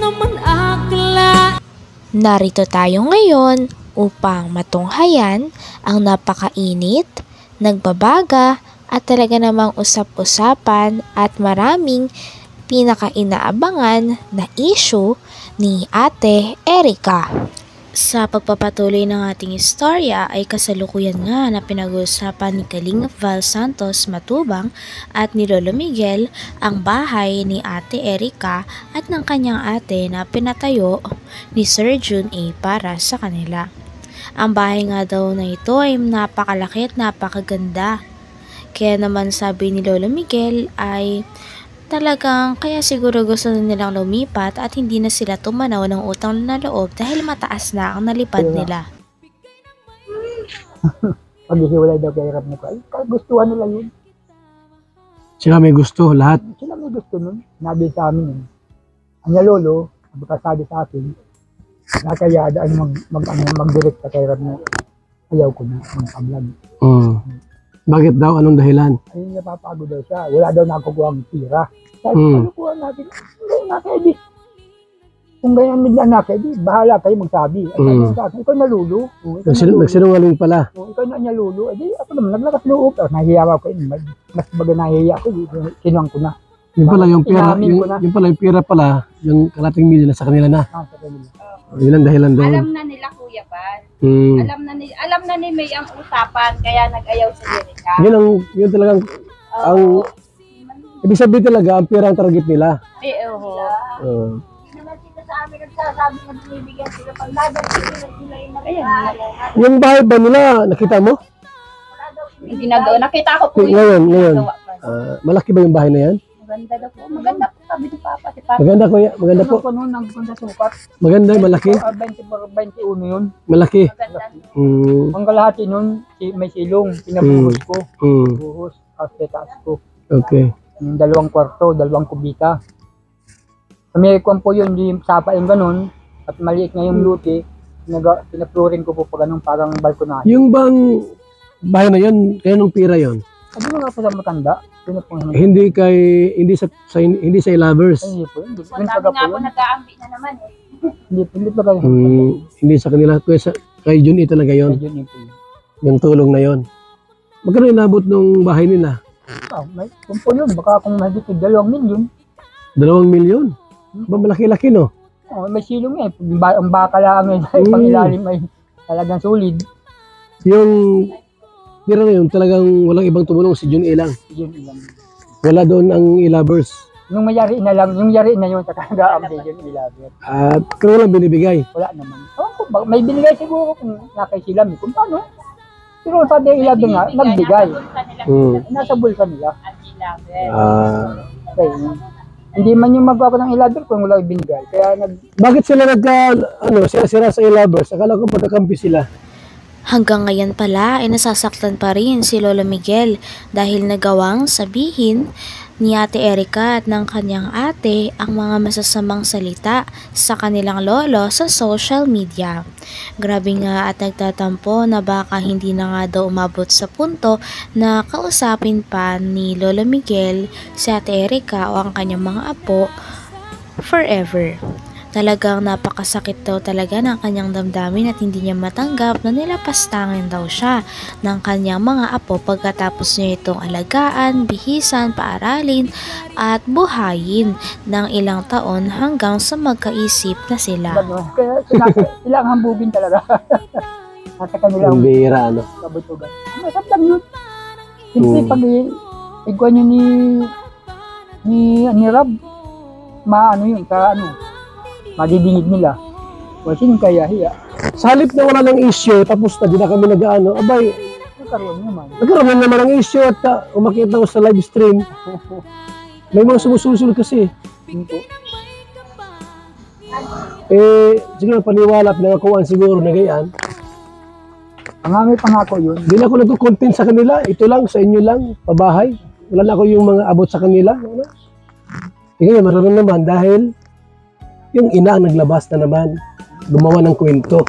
naman akla. Narito tayo ngayon upang matunghayan ang napakainit, nagbabaga at talaga namang usap-usapan at maraming pinaka-inaabangan na issue ni Ate Erica. Sa pagpapatuloy ng ating istorya ay kasalukuyan nga na pinag-uusapan ni Kalingap Val Santos Matubang at ni Lolo Miguel ang bahay ni Ate Erica at ng kanyang ate na pinatayo ni Sir Jun A para sa kanila. Ang bahay nga daw na ito ay napakalaki at napakaganda. Kaya naman sabi ni Lolo Miguel ay talagang kaya siguro gusto na nilang lumipat at hindi na sila tumanaw ng utang na loob dahil mataas na ang nalipad nila. Paghihiwalay daw kay Rab ko, ay gustuhan nila yun. Sila may gusto, lahat. Sila may gusto nun. Nabi sa amin yun. Anya lolo, sabi sa akin, nakayadaan mag-direct ka kay Rab na ayaw ko na, mag-vlog. Bakit daw? Anong dahilan? Ayun, napapagod daw siya. Wala daw nakukuha ang tira. Sabi, ano kuha natin? Hindi, nakedi. Kung ganyan nila nakedi, bahala kayo magsabi. At sabi sa akin, ikaw nalulo. Nagsinungaling pala. Ikaw na niya lulo. Edi, ako naman, naglakas loob. Nahihiya ako kayo. Mas baga nahihiya ako. Kinuwang ko na. Yung pala, yung pera pala, yung kalating million na sa kanila na. Sa kanila. Yun ang dahilan doon. Alam na nila Kuya Bal. Alam na ni May ang usapan kaya nag-ayaw sa Erica. Yun talagang ang ibig sabihin talaga ang pera ang target nila. Sa amin nagsasabi na binibigyan sila pag nagdadagdag sila Yung bahay ba nila nakita mo? ginagawa. Nakita ko po Ngayon. Malaki ba yung bahay na yan? Maganda daw po. Maganda po sabi ni Papa. Si Papa. Maganda kuya, maganda po. Ano noon, nagpunta sukat. Maganda, malaki. 21 yun. Malaki. Ang kalahati nun, may silong, pinabuhos ko. Buhos, taas ko. Okay. Yung 2 kwarto, 2 kubika. May kwan po yun, yung sapa yung ganun, at maliit na yung luti, pinaplurin ko po pa ganun, parang balkonahe. Yung bang bahay na yun, kaya nung pira yun? Sabi mo nga po sa matanda, hindi sa lovers. Hindi po, hindi. Sabi nga po nag-aambi na naman eh. Hindi po kayo. Hindi sa kanila, kay Jun E talaga yun. Yung tulong na yun. Magkano inabot ng bahay nila? Kung po yun, baka kung mahigit 2 milyon. 2 milyon? Ba malaki-laki no? May silong eh. Ang baka lang eh, pang ilalim ay talagang solid. Yung pira na yun, talagang walang ibang tumulong, si Jun E lang. Wala doon ang lovers. Yung mayari na lang, yung yari na yun, nag-aambi yun, lovers. At kung walang binibigay? Wala naman. May binigay siguro kung nakay sila, kung paano. Pero sabi yung ilabi nga, nagbigay. Nasa bulsa nila. Okay. Hindi man yung magawa ng ilaber kung wala ibinigay. Kaya Bakit sila sira sa ilabers? Akala ko pagkakampi sila. Hanggang ngayon pala ay nasasaktan pa rin si Lolo Miguel dahil nagawang sabihin ni Ate Erica at ng kanyang ate ang mga masasamang salita sa kanilang lolo sa social media. Grabe nga at nagtatampo na baka hindi na nga daw umabot sa punto na kausapin pa ni Lolo Miguel si Ate Erica o ang kanyang mga apo forever. Talagang napakasakit daw talaga ng kanyang damdamin at hindi niya matanggap na nilapastangin daw siya ng kanyang mga apo pagkatapos niya itong alagaan, bihisan, paaralin at buhayin ng ilang taon hanggang sa magkaisip na sila. Kaya sila ang hambugin talaga. Nasa kanilang bira, kabutugan. Masap lang yun. Siyempre pag igwa nyo ni Rab, yun, madidingig nila. Wala sinong kaya hiya. Sa halip na wala ng issue, tapos na di na kami abay, nagkaroon naman ng issue at umakita ko sa live stream. May mga sumusunod kasi. Siguro paniwala, pinangakuan siguro na gayaan. Ang aming pangako yun. Hindi na ako nagko-content sa kanila, ito lang, sa inyo lang, pabahay. Wala na ako yung mga abot sa kanila. Ngayon, maroon naman dahil yung ina ang naglabas na naman, gumawa ng kwento.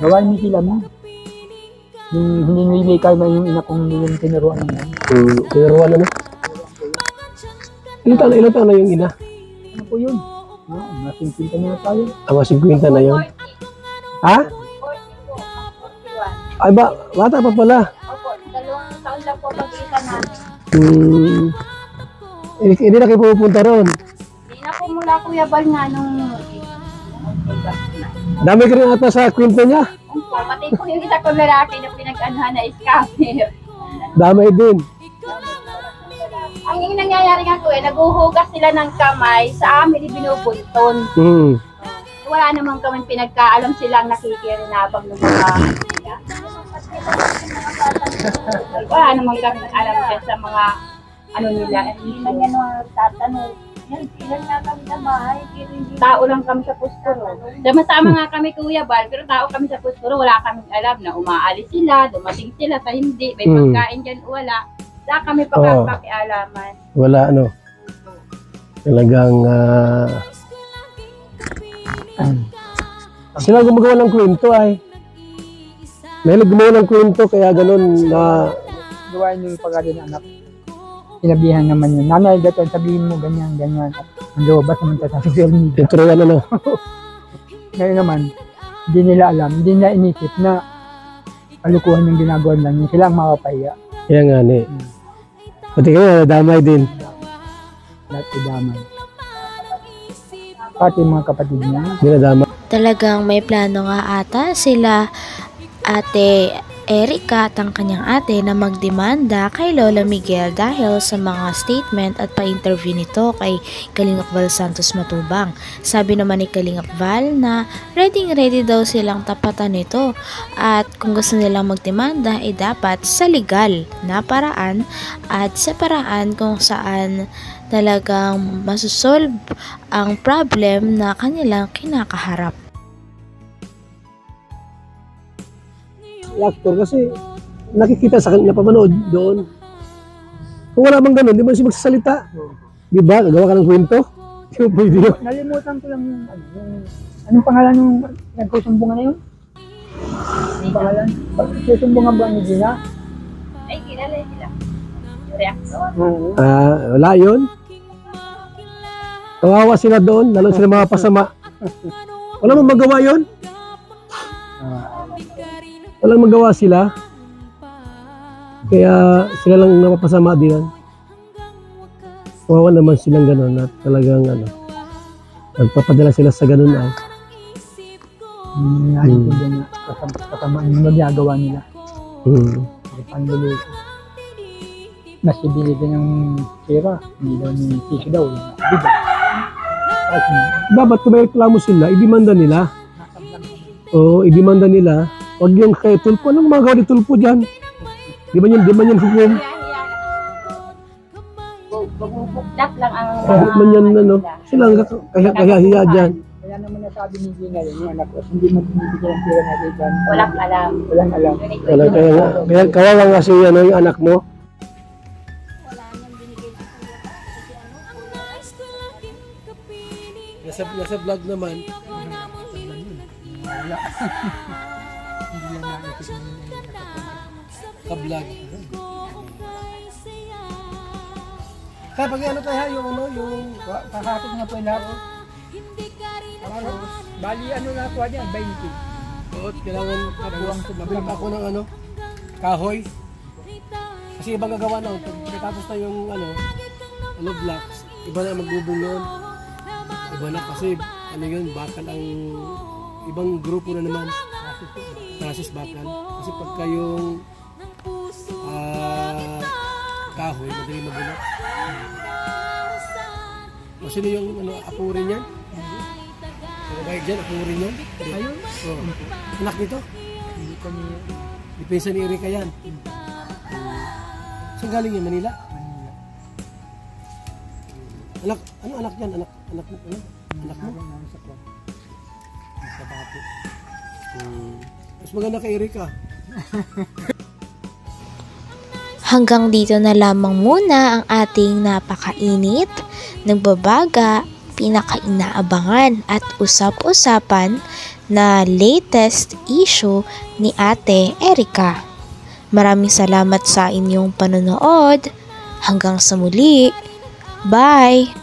Gawain mo sila mo. Yung hininili kayo na yung ina kong yung tinuruan naman. Tinuruan na? Ilan taon na yung ina? Ano po yun? Masingpinta na tayo. Mga 50 na yun. 40. Ha? 40 po. 41. Ay ba, bata pa pala. Opo, 2 taon lang po pag-iisa namin. Hindi na kayo pupunta ron. Hindi na po mula Kuya Bal nga nung... Dami ka rin ata sa kwento niya. Opo, pati po yung isa kong lalaki na pinag-anuhan na scammer. Damay din. Ang yung nangyayari nga po naguhugas sila ng kamay, sa amin ibinubunton. Wala namang kami pinagkaalam silang nakikirinabang ng mga wala namang kami alam dyan sa mga ano nila. Hindi na yan tatanong. Yan, ilan nga kami sa bahay. Tao lang kami sa pusturo. Sama-sama nga kami Kuya Bal, pero tao kami sa pusturo. Wala kaming alam na umaalis sila, dumating sila sa hindi. May pagkain dyan, wala. Wala kami pakialaman. Wala ano. Talagang sila gumagawa ng kwento ay. Mahilig gumawa ng kwento kaya ganun na Gawain yung pag-ari ng anak. Sinabihan naman yun. Nanay, gato, sabihin mo ganyan, ganyan. Ang lobas naman sa social media. tuturuan ano. Ngayon naman, hindi nila alam, hindi nila inisip na kalukuhan yung ginagawa lang yun. Sila ang mapapahiya. Kaya nga ni. Pati kayo nadamay din. Lahat idamay. Pati mga kapatid niya. Dinadamay. Talagang may plano nga ata sila Ate Erica at ang kanyang ate na magdemanda kay Lola Miguel dahil sa mga statement at pa-interview nito kay Kalingap Val Santos Matubang. Sabi naman ni Kalingap Val na ready daw silang tapatan nito at kung gusto nilang magdemanda ay dapat sa legal na paraan at sa paraan kung saan talagang masusolve ang problem na kanilang kinakaharap. Actor kasi nakikita sa napapanood doon. Kung wala bang ganun, di ba siya magsasalita? Di ba? Gagawa ka ng kwento? Di ba pwede yun? Nalimutan ko lang yung, anong pangalan yung nagsusumbungan na yun? Anong pangalan? Nagsusumbungan ba ni Gina? Ay, kilala sila. Reaction. Wala yun. Kawawa sila doon, lalo sila mga pasama. Wala mong magawa yun? Walang magawa sila. Kaya sila lang napapasama din. Kawawa naman silang gano'n at talagang nagpapadala sila sa gano'n ay. Nakikita na kasamaan yung magagawa nila. Panluluto. Mas ibinigyan ng pera. Hindi daw ni Piso daw. Dapat kung may reklamo sila, idemanda nila. Oo, idemanda nila. Huwag yung kay Tulpo. Anong magawa ni Tulpo dyan? Di ba yan hukum? Bubuklat lang ang Kahit man yan, sila ang kahiya dyan. Kaya naman nasabi ni Gina yun, yung anak ko, hindi mo binibigyan ng pera natin dyan. walang alam. Walang alam. Kaya kawawa nga si yung anak mo. Nasa vlog naman. Ka-vlog. Kaya pag ano tayo yung Kakapit nga po yung lahat. Bali ano na po yan, 20. Oo, kailangan mabili pa ako ng kahoy. Kasi ibang gagawa na, pagkatapos na yung blocks, iba na magbubong noon. Iba na kasi yun, bakal ang ibang grupo na naman. Process bakal. Kasi pagka yung kahoy, madali mabulok. O sino yung apurin yan? Kahit dyan, apurin yan? Ayun? Oo. Anak nito? Hindi ko niya. Depensa ni Erika yan. Saan galing yan? Manila? Anak, ano anak yan? Anak mo? Sa papo. Mas maganda kay Erika. Hanggang dito na lamang muna ang ating napakainit, nagbabaga, pinakainaabangan at usap-usapan na latest issue ni Ate Erica. Maraming salamat sa inyong panonood. Hanggang sa muli. Bye!